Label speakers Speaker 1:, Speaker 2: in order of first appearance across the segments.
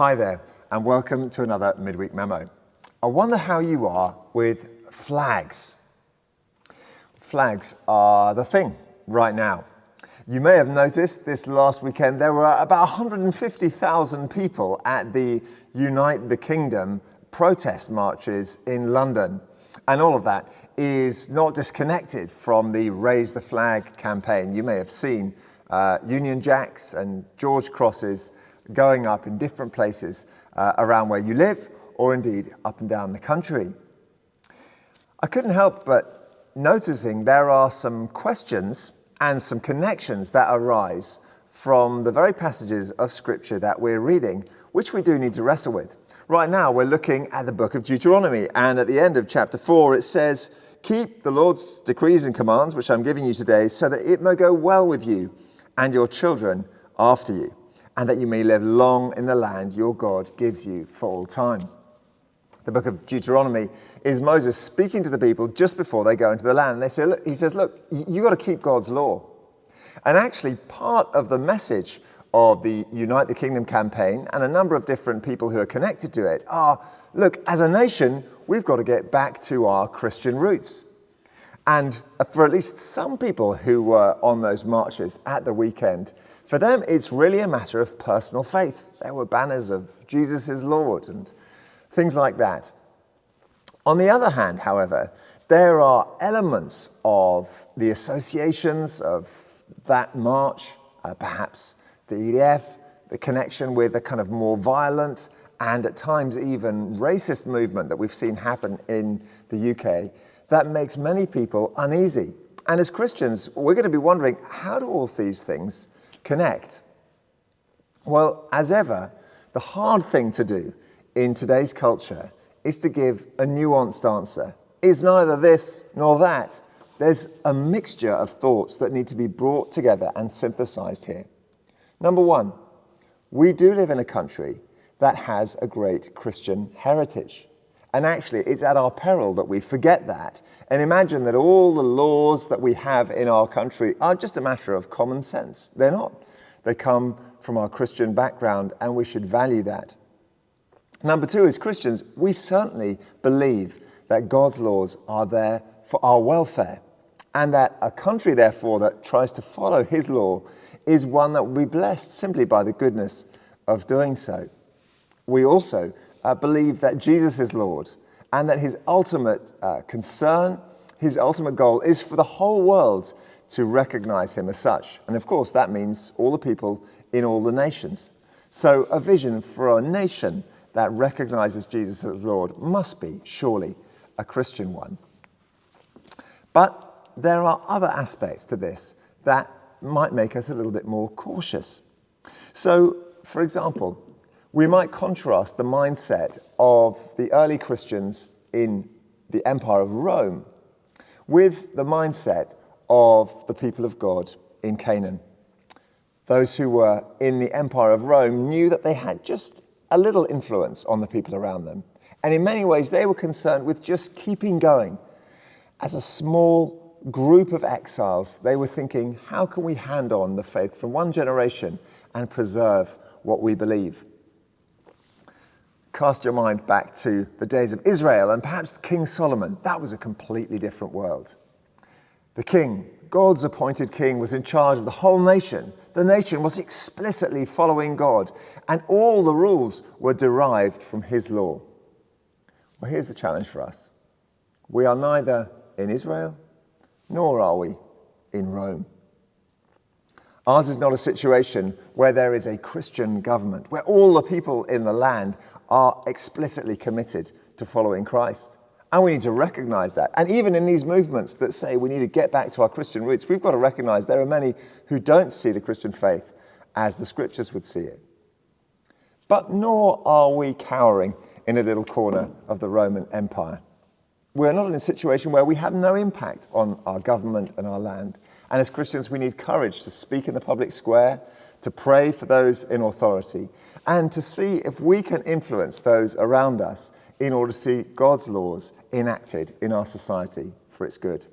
Speaker 1: Hi there, and welcome to another Midweek Memo. I wonder how you are with flags. Flags are the thing right now. You may have noticed this last weekend there were about 150,000 people at the Unite the Kingdom protest marches in London. And all of that is not disconnected from the Raise the Flag campaign. You may have seen Union Jacks and George crosses going up in different places around where you live, or indeed up and down the country. I couldn't help but noticing there are some questions and some connections that arise from the very passages of Scripture that we're reading, which we do need to wrestle with. Right now, we're looking at the book of Deuteronomy, and at the end of chapter 4, it says, "Keep the Lord's decrees and commands, which I'm giving you today, so that it may go well with you and your children after you, and that you may live long in the land your God gives you for all time." The book of Deuteronomy is Moses speaking to the people just before they go into the land. He says, look, you got to keep God's law. And actually, part of the message of the Unite the Kingdom campaign and a number of different people who are connected to it are, look, as a nation, we've got to get back to our Christian roots. And for at least some people who were on those marches at the weekend, for them, it's really a matter of personal faith. There were banners of Jesus is Lord and things like that. On the other hand, however, there are elements of the associations of that march, perhaps the EDF, the connection with a kind of more violent and at times even racist movement that we've seen happen in the UK, that makes many people uneasy. And as Christians, we're going to be wondering, how do all these things connect? Well, as ever, the hard thing to do in today's culture is to give a nuanced answer. It's neither this nor that. There's a mixture of thoughts that need to be brought together and synthesized here. Number one, we do live in a country that has a great Christian heritage. And actually, it's at our peril that we forget that and imagine that all the laws that we have in our country are just a matter of common sense. They're not. They come from our Christian background, and we should value that. Number two, as Christians, we certainly believe that God's laws are there for our welfare, and that a country, therefore, that tries to follow his law is one that will be blessed simply by the goodness of doing so. We also believe that Jesus is Lord, and that his ultimate concern, his ultimate goal is for the whole world to recognize him as such. And of course, that means all the people in all the nations. So a vision for a nation that recognizes Jesus as Lord must be surely a Christian one. But there are other aspects to this that might make us a little bit more cautious. So, for example, we might contrast the mindset of the early Christians in the Empire of Rome with the mindset of the people of God in Canaan. Those who were in the Empire of Rome knew that they had just a little influence on the people around them. And in many ways, they were concerned with just keeping going. As a small group of exiles, they were thinking, how can we hand on the faith from one generation and preserve what we believe? Cast your mind back to the days of Israel and perhaps King Solomon. That was a completely different world. The king, God's appointed king, was in charge of the whole nation. The nation was explicitly following God, and all the rules were derived from his law. Well, here's the challenge for us. We are neither in Israel, nor are we in Rome. Ours is not a situation where there is a Christian government, where all the people in the land are explicitly committed to following Christ. And we need to recognize that. And even in these movements that say we need to get back to our Christian roots, we've got to recognize there are many who don't see the Christian faith as the scriptures would see it. But nor are we cowering in a little corner of the Roman Empire. We're not in a situation where we have no impact on our government and our land. And as Christians, we need courage to speak in the public square, to pray for those in authority, and to see if we can influence those around us in order to see God's laws enacted in our society for its good.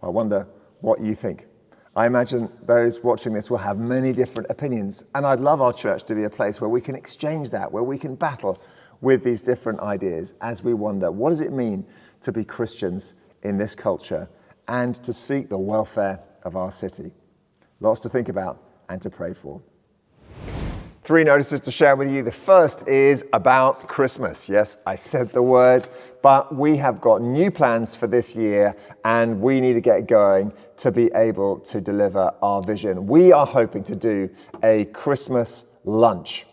Speaker 1: Well, I wonder what you think. I imagine those watching this will have many different opinions, and I'd love our church to be a place where we can exchange that, where we can battle with these different ideas as we wonder, what does it mean to be Christians in this culture and to seek the welfare of our city? Lots to think about and to pray for. 3 notices to share with you. The first is about Christmas. Yes, I said the word, but we have got new plans for this year and we need to get going to be able to deliver our vision. We are hoping to do a Christmas lunch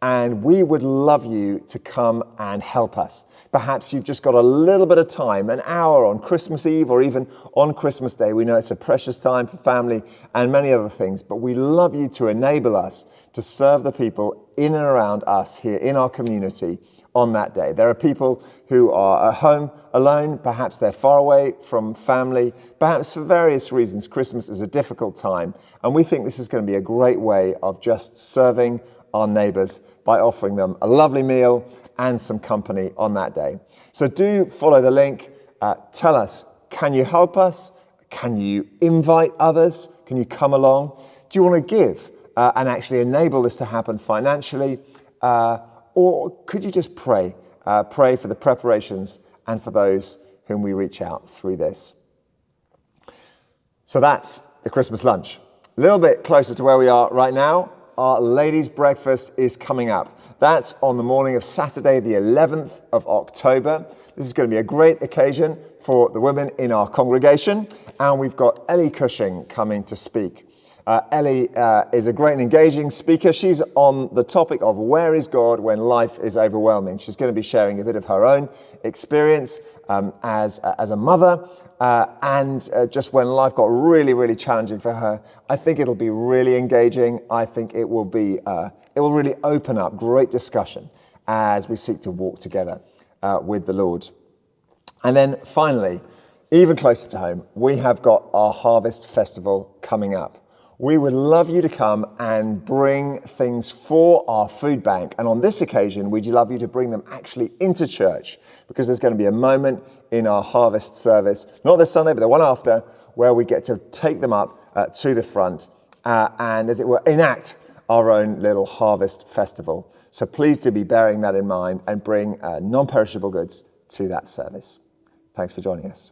Speaker 1: and we would love you to come and help us. Perhaps you've just got a little bit of time, an hour on Christmas Eve or even on Christmas Day. We know it's a precious time for family and many other things, but we love you to enable us to serve the people in and around us here in our community on that day. There are people who are at home alone, perhaps they're far away from family, perhaps for various reasons Christmas is a difficult time, and we think this is going to be a great way of just serving our neighbours by offering them a lovely meal and some company on that day. So do follow the link, tell us, can you help us? Can you invite others? Can you come along? Do you want to give and actually enable this to happen financially? Or could you just pray for the preparations and for those whom we reach out through this? So that's the Christmas lunch. A little bit closer to where we are right now, our ladies' breakfast is coming up. That's on the morning of Saturday, the 11th of October. This is going to be a great occasion for the women in our congregation, and we've got Ellie Cushing coming to speak. Ellie is a great and engaging speaker. She's on the topic of where is God when life is overwhelming. She's going to be sharing a bit of her own experience as a mother and just when life got really, really challenging for her. I think it'll be really engaging. I think it will really open up great discussion as we seek to walk together with the Lord. And then finally, even closer to home, we have got our Harvest Festival coming up. We would love you to come and bring things for our food bank. And on this occasion, we'd love you to bring them actually into church, because there's going to be a moment in our harvest service, not this Sunday, but the one after, where we get to take them up to the front and, as it were, enact our own little harvest festival. So please do be bearing that in mind and bring non-perishable goods to that service. Thanks for joining us.